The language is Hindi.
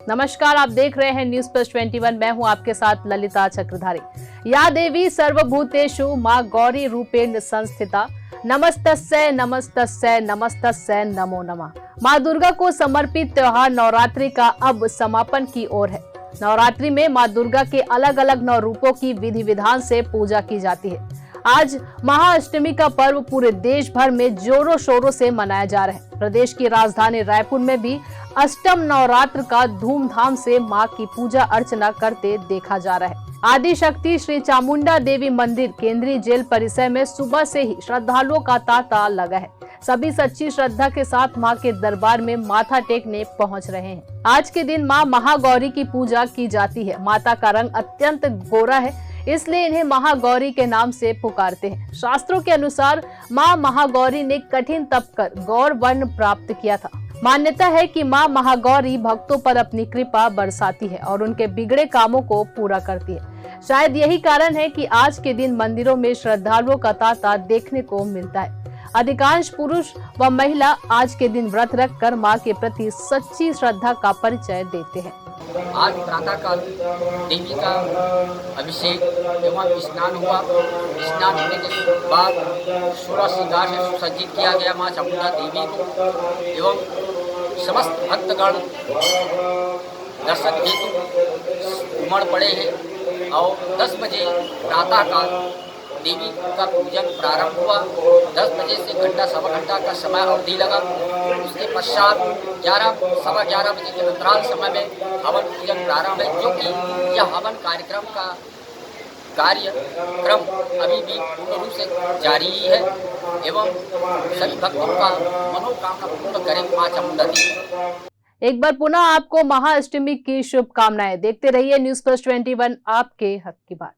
नमस्कार, आप देख रहे हैं न्यूज प्लस 21। मैं हूं आपके साथ ललिता चक्रधारी। या देवी सर्वभूतेषु मां गौरी रूपेण संस्थिता, नमस्तस्यै नमस्तस्यै नमस्तस्यै नमो नमः। मां दुर्गा को समर्पित त्योहार नवरात्रि का अब समापन की ओर है। नवरात्रि में मां दुर्गा के अलग अलग नौ रूपों की विधि विधान से पूजा की जाती है। आज महाअष्टमी का पर्व पूरे देश भर में जोरों शोरों से मनाया जा रहा है। प्रदेश की राजधानी रायपुर में भी अष्टम नवरात्र का धूमधाम से मां की पूजा अर्चना करते देखा जा रहा है। आदि शक्ति श्री चामुंडा देवी मंदिर केंद्रीय जेल परिसर में सुबह से ही श्रद्धालुओं का तांता लगा है। सभी सच्ची श्रद्धा के साथ मां के दरबार में माथा टेकने पहुंच रहे हैं। आज के दिन मां महागौरी की पूजा की जाती है। माता का रंग अत्यंत गोरा है, इसलिए इन्हें महागौरी के नाम से पुकारते हैं। शास्त्रों के अनुसार मां महागौरी ने कठिन तप कर गौर वर्ण प्राप्त किया था। मान्यता है कि मां महागौरी भक्तों पर अपनी कृपा बरसाती है और उनके बिगड़े कामों को पूरा करती है। शायद यही कारण है कि आज के दिन मंदिरों में श्रद्धालुओं का तांता देखने को मिलता है। अधिकांश पुरुष व महिला आज के दिन व्रत रखकर मां के प्रति सच्ची श्रद्धा का परिचय देते हैं। आज प्रातःकाल देवी का अभिषेक एवं स्नान हुआ। स्नान होने के बाद 16 श्रृंगार से सुसज्जित किया गया मां चामुंडा देवी को एवं समस्त भक्तगण दर्शन हेतु उमड़ पड़े हैं और 10 बजे प्रातःकाल देवी का पूजन प्रारंभ हुआ। 10 बजे से घंटा सवा घंटा का समय अवधि लगा। उसके पश्चात 11 सवा 11 बजे के अंतराल समय में हवन पूजन प्रारंभ है, जो कि यह हवन कार्यक्रम का कार्यक्रम अभी भी पूर्ण रूप से जारी है एवं सभी भक्तों का मनोकामना पूर्ण करें मां चामुंडा देवी। एक बार पुनः आपको महाअष्टमी की शुभकामनाएं। देखते रहिए न्यूज प्लस 21, आपके हक की बात।